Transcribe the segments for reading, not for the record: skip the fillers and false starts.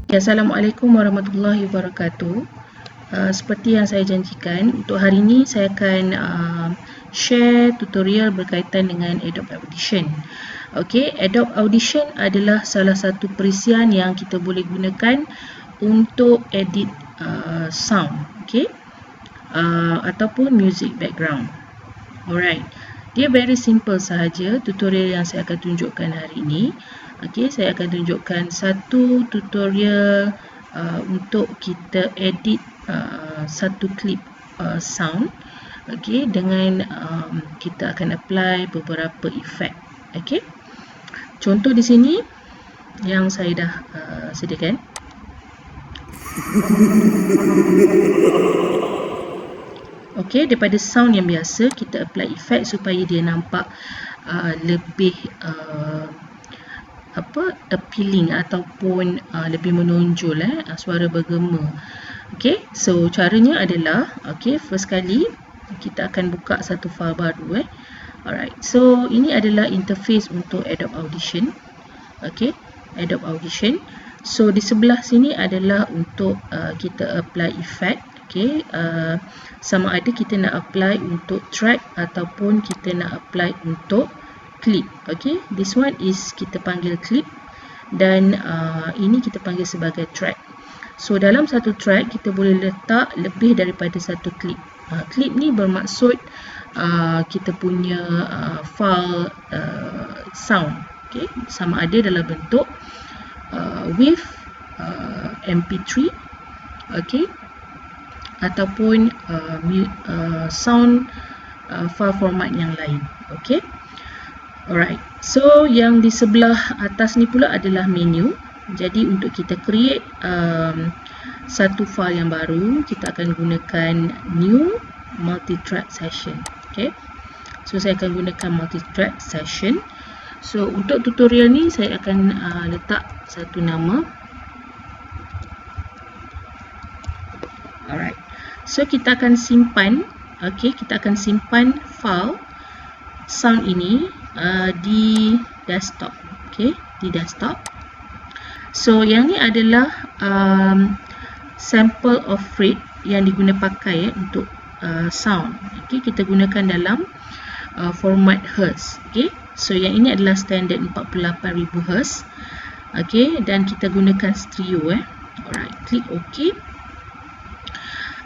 Assalamualaikum warahmatullahi wabarakatuh. Seperti yang saya janjikan, untuk hari ini saya akan share tutorial berkaitan dengan Adobe Audition. Okey, Adobe Audition adalah salah satu perisian yang kita boleh gunakan untuk edit sound, okey, ataupun music background. Alright, dia very simple sahaja tutorial yang saya akan tunjukkan hari ini. Okey, saya akan tunjukkan satu tutorial untuk kita edit satu klip sound. Okey, dengan kita akan apply beberapa efek. Okey, contoh di sini yang saya dah sediakan. Okey, daripada sound yang biasa kita apply efek supaya dia nampak lebih appealing ataupun lebih menonjol suara bergema. Okey, so caranya adalah first kali kita akan buka satu file baru Alright, so ini adalah interface untuk Adobe Audition. Okey, Adobe Audition. So di sebelah sini adalah untuk kita apply effect. Okey, sama ada kita nak apply untuk track ataupun kita nak apply untuk clip. Okey, this one is kita panggil clip dan ini kita panggil sebagai track. So dalam satu track kita boleh letak lebih daripada satu clip. Clip ni bermaksud kita punya file sound. Okey, sama ada dalam bentuk WAV, MP3, okey, ataupun sound file format yang lain. Okey. Alright, so yang di sebelah atas ni pula adalah menu. Jadi untuk kita create satu file yang baru, kita akan gunakan new multi-track session. Okay, so saya akan gunakan multi-track session. So untuk tutorial ni saya akan letak satu nama. Alright, so kita akan simpan. Okay, kita akan simpan file sound ini di desktop. Okay, di desktop. So yang ni adalah sample of rate yang diguna pakai untuk sound. Okay, kita gunakan dalam format Hertz. Okay, so yang ini adalah standard 48,000 Hertz. Okay, dan kita gunakan stereo. Alright, klik OK.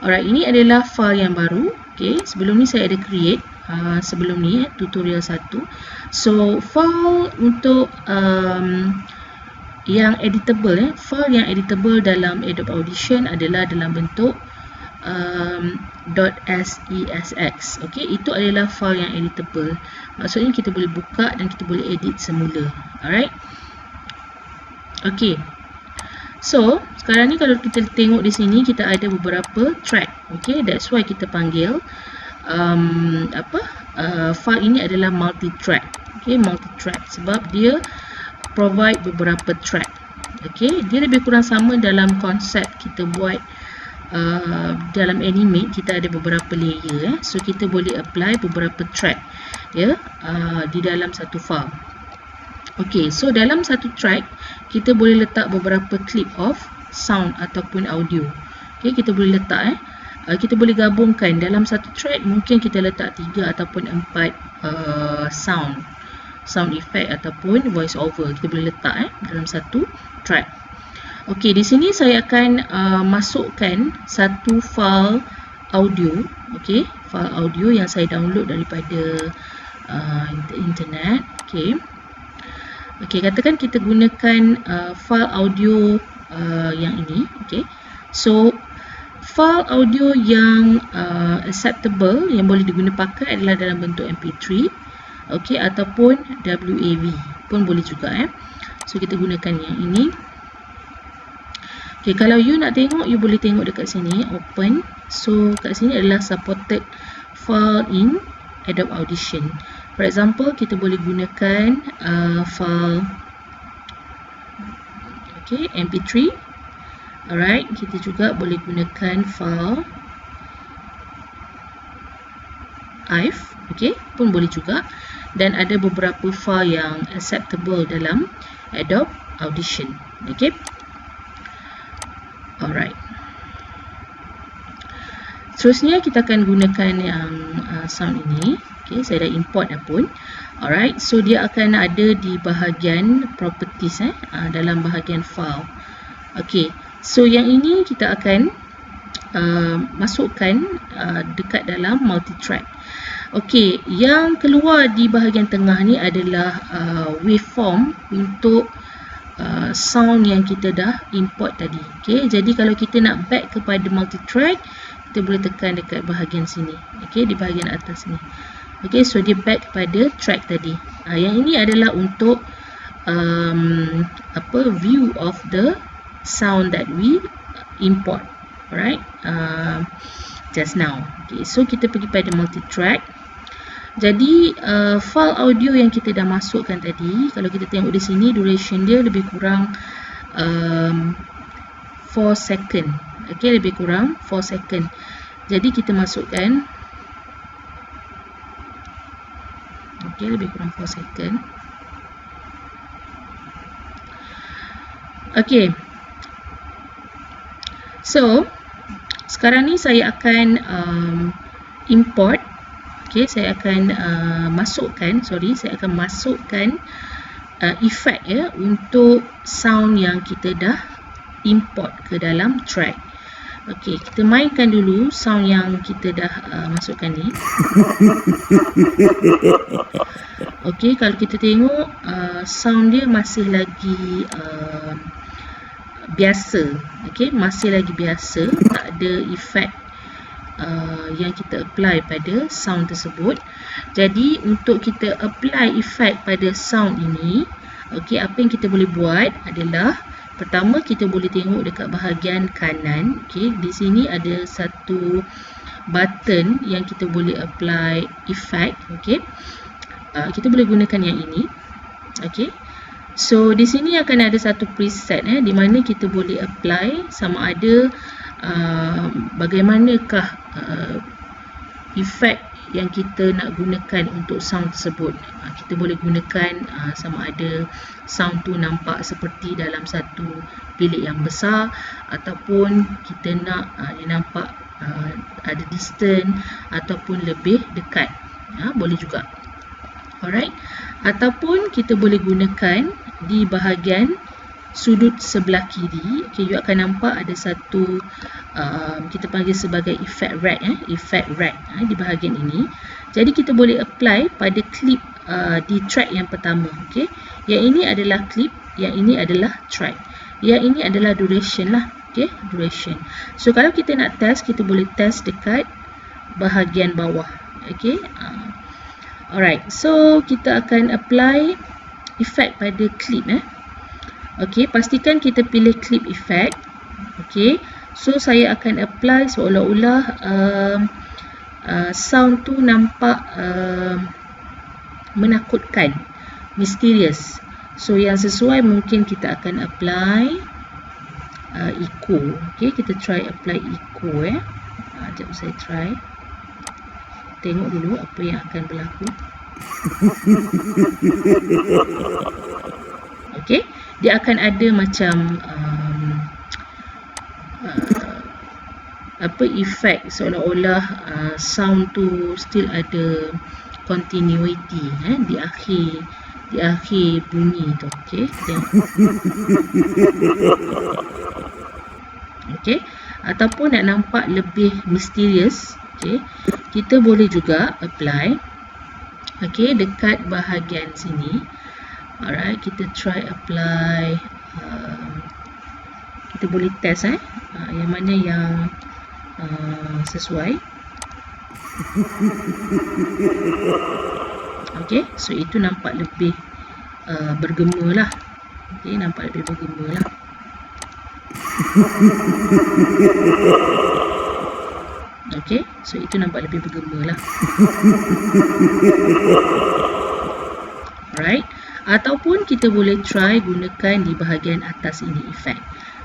Alright, ini adalah file yang baru. Okay, sebelum ni saya ada create sebelum ni tutorial 1. So file untuk yang editable file yang editable dalam Adobe Audition adalah dalam bentuk .sexx. Okey, itu adalah file yang editable. Maksudnya kita boleh buka dan kita boleh edit semula. Alright. Okey. So, sekarang ni kalau kita tengok di sini kita ada beberapa track. Okey, that's why kita panggil file ini adalah multi-track. Okey, multi-track sebab dia provide beberapa track. Okey, dia lebih kurang sama dalam konsep kita buat dalam animate. Kita ada beberapa layer so kita boleh apply beberapa track di dalam satu file. Okey, so dalam satu track kita boleh letak beberapa clip of sound ataupun audio. Okey, kita boleh letak kita boleh gabungkan dalam satu track, mungkin kita letak 3 ataupun 4 sound effect ataupun voice over kita boleh letak dalam satu track. Okey, di sini saya akan masukkan satu file audio. Okey, file audio yang saya download daripada internet. Okey. Okey, katakan kita gunakan file audio yang ini. Okey. So file audio yang acceptable yang boleh digunakan pakai adalah dalam bentuk MP3, okey, ataupun WAV pun boleh juga So kita gunakan yang ini. Okey, kalau you nak tengok, you boleh tengok dekat sini open. So kat sini adalah supported file in Adobe Audition. For example, kita boleh gunakan file MP3. Alright, kita juga boleh gunakan file IF, pun boleh juga. Dan ada beberapa file yang acceptable dalam Adobe Audition. Alright. Seterusnya kita akan gunakan yang sound ini. Okay, saya dah import dah pun. Alright, so dia akan ada di bahagian properties dalam bahagian file. Okay, so yang ini kita akan masukkan dekat dalam multitrack. Okay, yang keluar di bahagian tengah ni adalah waveform untuk sound yang kita dah import tadi. Okay, jadi kalau kita nak back kepada multitrack, kita boleh tekan dekat bahagian sini. Okay, di bahagian atas ni. Okay, so dia back kepada track tadi. Yang ini adalah untuk view of the sound that we import. Alright, just now. Okay, so kita pergi pada multitrack. Jadi file audio yang kita dah masukkan tadi, kalau kita tengok di sini, duration dia lebih kurang 4 second. Okay, lebih kurang 4 second. Jadi kita masukkan, okay, lebih kurang 4 second. Okay, so sekarang ni saya akan import. Okay, saya akan masukkan efek untuk sound yang kita dah import ke dalam track. Okay, kita mainkan dulu sound yang kita dah masukkan ni. Okay, kalau kita tengok sound dia masih lagi biasa. Okay, masih lagi biasa, tak ada efek yang kita apply pada sound tersebut. Jadi untuk kita apply efek pada sound ini, okay, apa yang kita boleh buat adalah, pertama kita boleh tengok dekat bahagian kanan. Okay, di sini ada satu button yang kita boleh apply efek. Okay, kita boleh gunakan yang ini. Okay, so di sini akan ada satu preset di mana kita boleh apply sama ada bagaimanakah efek yang kita nak gunakan untuk sound tersebut. Kita boleh gunakan sama ada sound tu nampak seperti dalam satu bilik yang besar, ataupun kita nak dia nampak ada distance ataupun lebih dekat. Boleh juga. Alright, ataupun kita boleh gunakan di bahagian sudut sebelah kiri. Okay, you akan nampak ada satu kita panggil sebagai effect rack, effect rack di bahagian ini. Jadi kita boleh apply pada clip di track yang pertama. Okay, yang ini adalah clip, yang ini adalah track, yang ini adalah duration lah. Okay, duration. So kalau kita nak test, kita boleh test dekat bahagian bawah. Okay, alright, so kita akan apply effect pada clip. Okay, pastikan kita pilih clip effect. Okay, so saya akan apply seolah-olah sound tu nampak menakutkan, mysterious. So yang sesuai mungkin kita akan apply echo. Okay, kita try apply echo. Sekejap saya try. Tengok dulu apa yang akan berlaku. Okay, dia akan ada macam efek seolah-olah sound tu still ada continuity di akhir bunyi tu. Okay, okay, ataupun nak nampak lebih mysterious, okay, kita boleh juga apply dekat bahagian sini. Alright, kita try apply. Kita boleh test yang mana yang sesuai. Okay, so itu nampak lebih bergema lah. Okay, nampak lebih bergema lah. Okay, so itu nampak lebih bergema lah. Alright, ataupun kita boleh try gunakan di bahagian atas ini efek.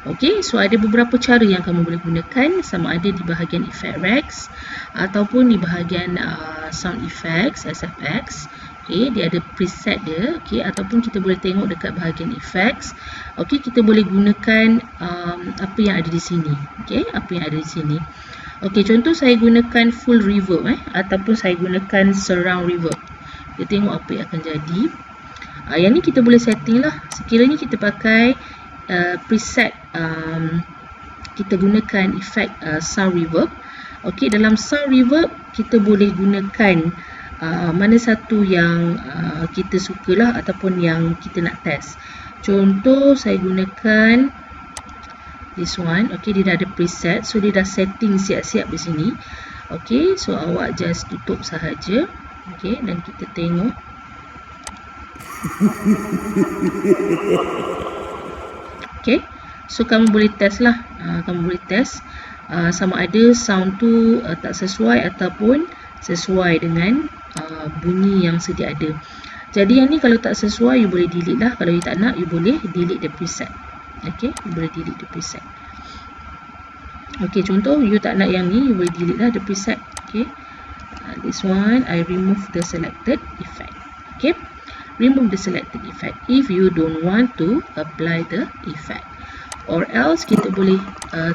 Okay, so ada beberapa cara yang kamu boleh gunakan, sama ada di bahagian effect racks ataupun di bahagian sound effects, SFX. Okay, dia ada preset dia. Okay, ataupun kita boleh tengok dekat bahagian effects. Okay, kita boleh gunakan apa yang ada di sini. Okay, apa yang ada di sini. Okay, contoh saya gunakan full reverb ataupun saya gunakan surround reverb. Kita tengok apa yang akan jadi. Yang ni kita boleh setting lah. Sekiranya kita pakai preset, kita gunakan efek sound reverb. Okay, dalam sound reverb kita boleh gunakan mana satu yang kita sukalah ataupun yang kita nak test. Contoh saya gunakan this one. Okay, dia dah ada preset, so dia dah setting siap-siap di sini. Okay, so awak just tutup sahaja. Okay, dan kita tengok. Okay, so kamu boleh test lah. Kamu boleh test sama ada sound tu tak sesuai ataupun sesuai dengan bunyi yang sedia ada. Jadi yang ni kalau tak sesuai, you boleh delete lah. Kalau you tak nak, you boleh delete the preset. Okay, you boleh delete the preset. Okay, contoh you tak nak yang ni, you boleh delete lah the preset. Okay, this one I remove the selected effect. Okay, remove the selected effect if you don't want to apply the effect. Or else kita boleh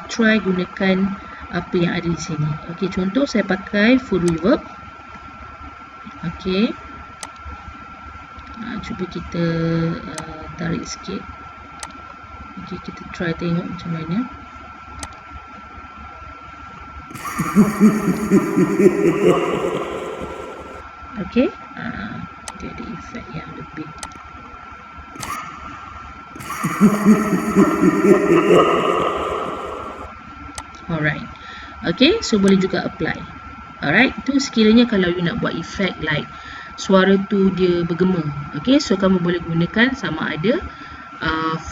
try gunakan apa yang ada di sini. Okay, contoh saya pakai full reverb. Okay, cuba kita tarik sikit. Okay, kita try tengok macam mana. Okay, dia ada efek yang lebih. Alright. Okay, so boleh juga apply. Alright, tu sekiranya kalau you nak buat efek like suara tu dia bergema. Okay, so kamu boleh gunakan sama ada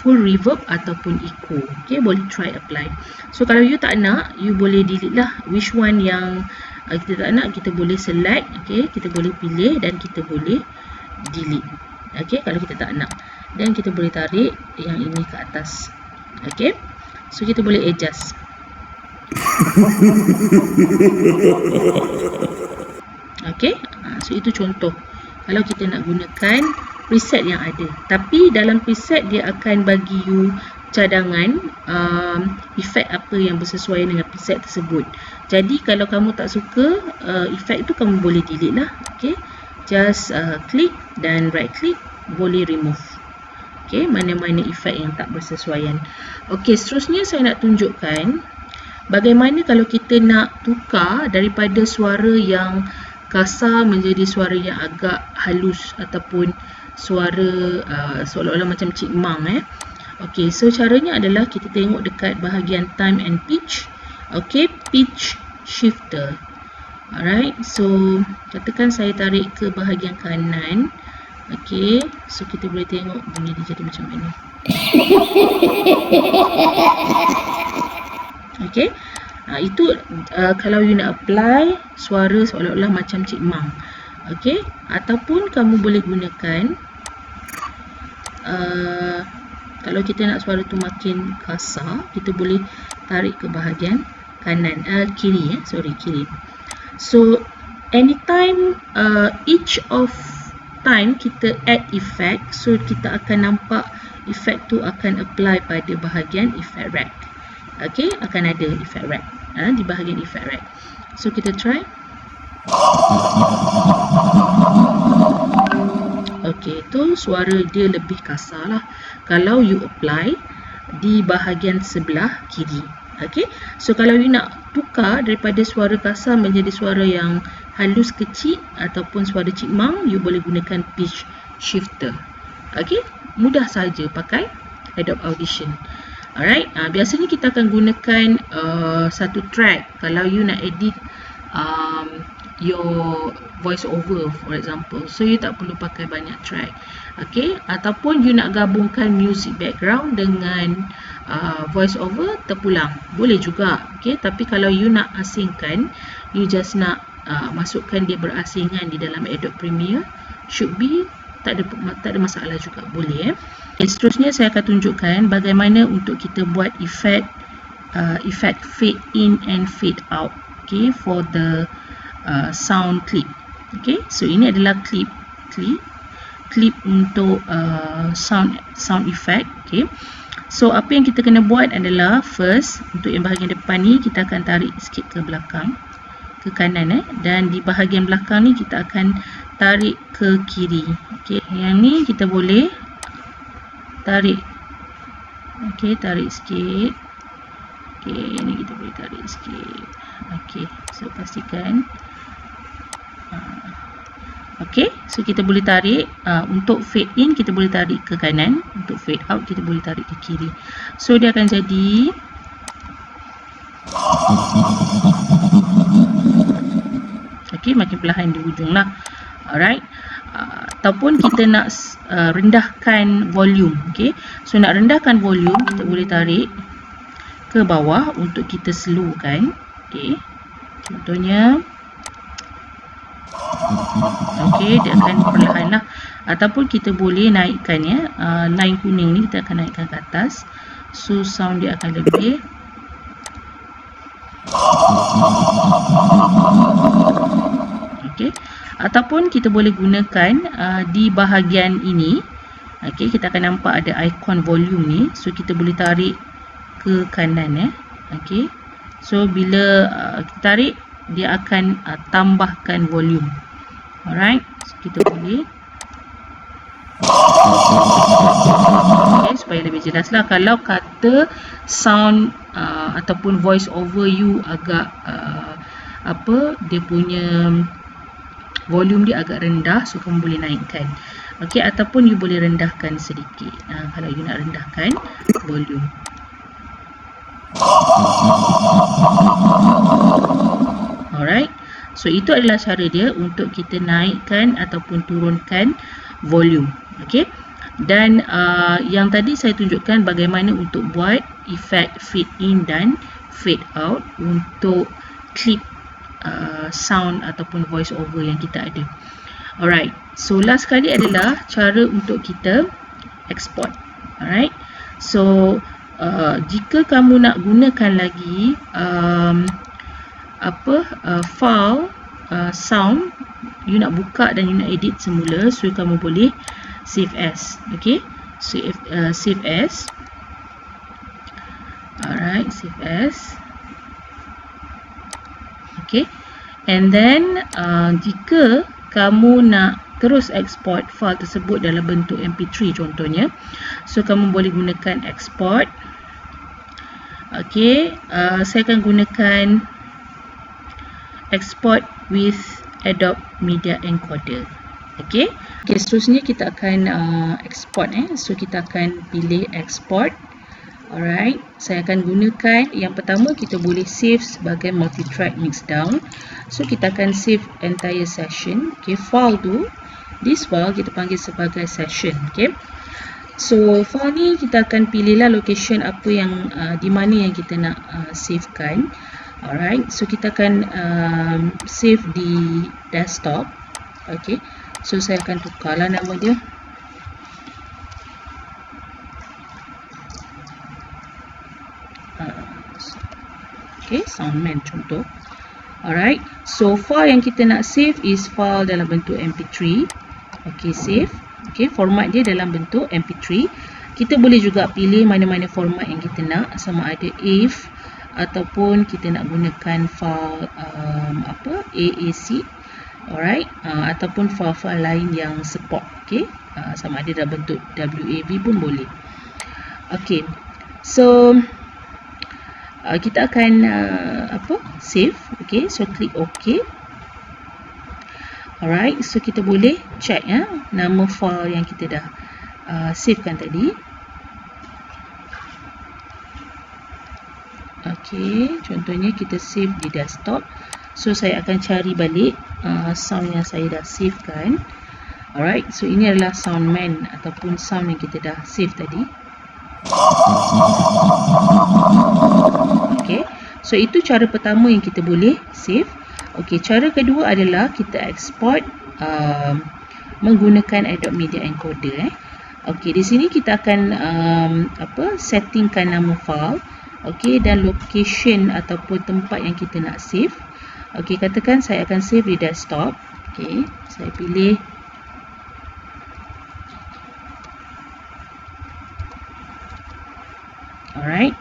full reverb ataupun echo. Okay, boleh try apply. So kalau you tak nak, you boleh delete lah. Which one yang kita tak nak, kita boleh select. Okay, kita boleh pilih dan kita boleh delete. Okay, kalau kita tak nak. Dan kita boleh tarik yang ini ke atas. Okay, so kita boleh adjust. Okay, so itu contoh kalau kita nak gunakan preset yang ada. Tapi dalam preset dia akan bagi you cadangan efek apa yang bersesuaian dengan preset tersebut. Jadi kalau kamu tak suka efek tu, kamu boleh delete lah. Okay, just klik dan right click, boleh remove. Okay, mana-mana efek yang tak bersesuaian. Okay, seterusnya saya nak tunjukkan bagaimana kalau kita nak tukar daripada suara yang kasar menjadi suara yang agak halus ataupun suara seolah-olah macam Cik Mang. Okay, so caranya adalah kita tengok dekat bahagian time and pitch. Okay, pitch shifter. Alright, so katakan saya tarik ke bahagian kanan. Okay, so kita boleh tengok bunyi dia jadi macam mana. Okay, itu kalau you nak apply suara seolah-olah macam Cik Mang. Okay, ataupun kamu boleh gunakan kalau kita nak suara tu makin kasar, kita boleh tarik ke bahagian kanan, kiri kiri. So anytime each of time kita add effect, so kita akan nampak effect tu akan apply pada bahagian effect rack. Okay, akan ada effect rack di bahagian effect rack. So kita try. Okay, tu suara dia lebih kasar lah kalau you apply di bahagian sebelah kiri. Okay, so kalau you nak tukar daripada suara kasar menjadi suara yang halus kecil ataupun suara Cik Mang, you boleh gunakan pitch shifter. Okay, mudah saja pakai Adobe Audition. Alright, biasanya kita akan gunakan satu track kalau you nak edit your voice over, for example. So you tak perlu pakai banyak track. Okay, ataupun you nak gabungkan music background dengan voice over, terpulang, boleh juga. Okay, tapi kalau you nak asingkan, you just nak masukkan dia berasingan di dalam Adobe Premiere, should be tak ada masalah juga, boleh. Seterusnya saya akan tunjukkan bagaimana untuk kita buat efek fade in and fade out. Okay, for the sound clip. Okay, so ini adalah clip clip untuk sound effect. Okay. So apa yang kita kena buat adalah, first untuk yang bahagian depan ni kita akan tarik sikit ke belakang, ke kanan, dan di bahagian belakang ni kita akan tarik ke kiri. Okay. Yang ni kita boleh tarik. Okay, tarik sikit. Okay, ni kita boleh tarik sikit. Okay, so pastikan. Okay, so kita boleh tarik. Untuk fade in kita boleh tarik ke kanan, untuk fade out kita boleh tarik ke kiri. So dia akan jadi okay, makin perlahan di hujung lah. Alright. Ataupun kita nak rendahkan volume. Okay, so nak rendahkan volume kita boleh tarik ke bawah untuk kita slowkan. Okay, contohnya okay, dia akan perlahan lah. Ataupun kita boleh naikkan ya, line kuning ni kita akan naikkan ke atas, so sound dia akan lebih okay. Ataupun kita boleh gunakan di bahagian ini. Okay, kita akan nampak ada ikon volume ni, so kita boleh tarik ke kanan okay. So bila kita tarik, dia akan tambahkan volume. Alright, so kita boleh okay, supaya lebih jelas lah. Kalau kata sound ataupun voice over you agak dia punya volume dia agak rendah, so kamu boleh naikkan. Okay, ataupun you boleh rendahkan sedikit kalau you nak rendahkan volume. Alright, so itu adalah cara dia untuk kita naikkan ataupun turunkan volume. Okay, dan yang tadi saya tunjukkan bagaimana untuk buat efek fade in dan fade out untuk clip sound ataupun voice over yang kita ada. Alright, so last sekali adalah cara untuk kita export. Alright, so jika kamu nak gunakan lagi file sound, you nak buka dan you nak edit semula, so kamu boleh save as. Okay, save as. Alright, save as. Okay, and then jika kamu nak terus export file tersebut dalam bentuk MP3 contohnya, so kamu boleh gunakan export. Okay, saya akan gunakan export with Adobe Media Encoder. Okay, seterusnya kita akan export. So kita akan pilih export. Alright, saya akan gunakan yang pertama, kita boleh save sebagai multi-track mixdown. So kita akan save entire session. Okay, file tu, this file kita panggil sebagai session. Okay, so file ni kita akan pilihlah location apa yang di mana yang kita nak savekan. Alright, so kita akan save di desktop. Okay, so saya akan tukarlah nama dia. Okay, Soundman contoh. Alright, so file yang kita nak save is file dalam bentuk MP3. Okay, save. Okay, format dia dalam bentuk MP3. Kita boleh juga pilih mana-mana format yang kita nak, sama ada AIF ataupun kita nak gunakan file AAC. Alright, ataupun file-file lain yang support. Okay, sama ada dalam bentuk WAV pun boleh. Okay, so kita akan save. Okay, so klik OK. Alright, so kita boleh check nama file yang kita dah savekan tadi. Okay, contohnya kita save di desktop. So saya akan cari balik sound yang saya dah savekan. Alright, so ini adalah Soundman ataupun sound yang kita dah save tadi. Okay, so itu cara pertama yang kita boleh save. Okay, cara kedua adalah kita export menggunakan Adobe Media Encoder. Okay, di sini kita akan settingkan nama file. Okay, dan location ataupun tempat yang kita nak save. Okay, katakan saya akan save di desktop. Okay, saya pilih Alright.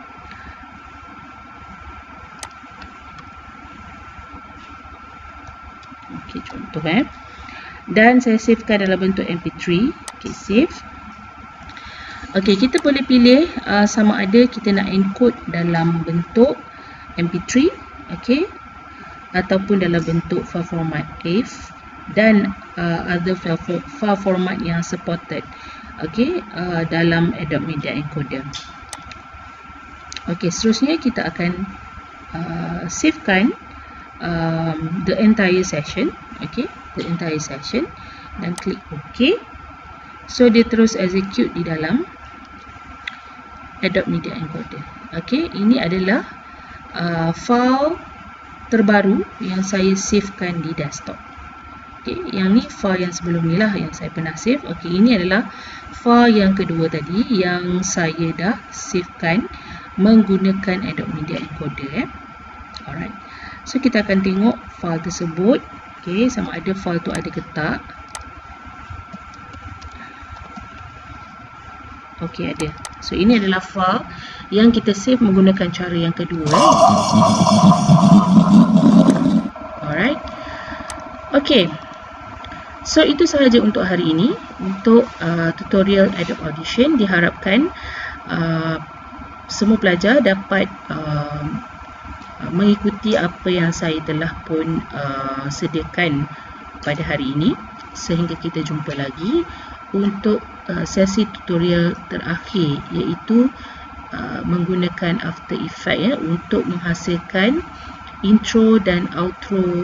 Okay, contoh dan saya savekan dalam bentuk MP3. Okay, save. Okay, kita boleh pilih sama ada kita nak encode dalam bentuk MP3, okay, ataupun dalam bentuk file format AIF dan other file format yang supported, okay, dalam Adobe Media Encoder. Okay, seterusnya kita akan savekan the entire session, okay, the entire session, dan klik OK. So dia terus execute di dalam Adobe Media Encoder. Okay, ini adalah file terbaru yang saya savekan di desktop. Okay, yang ni file yang sebelum ni lah yang saya pernah save. Okay, ini adalah file yang kedua tadi yang saya dah savekan menggunakan Adobe Media Encoder. Alright, so kita akan tengok file tersebut. Okay, sama ada file tu ada ke tak. Okay, ada. So ini adalah file yang kita save menggunakan cara yang kedua. Alright. Okay. So itu sahaja untuk hari ini. Untuk tutorial Adobe Audition, diharapkan semua pelajar dapat mengikuti apa yang saya telah pun sediakan pada hari ini. Sehingga kita jumpa lagi untuk sesi tutorial terakhir, iaitu menggunakan After Effects untuk menghasilkan intro dan outro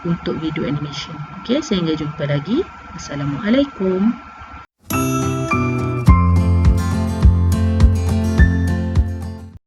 untuk video animation. Okay, sehingga jumpa lagi. Assalamualaikum.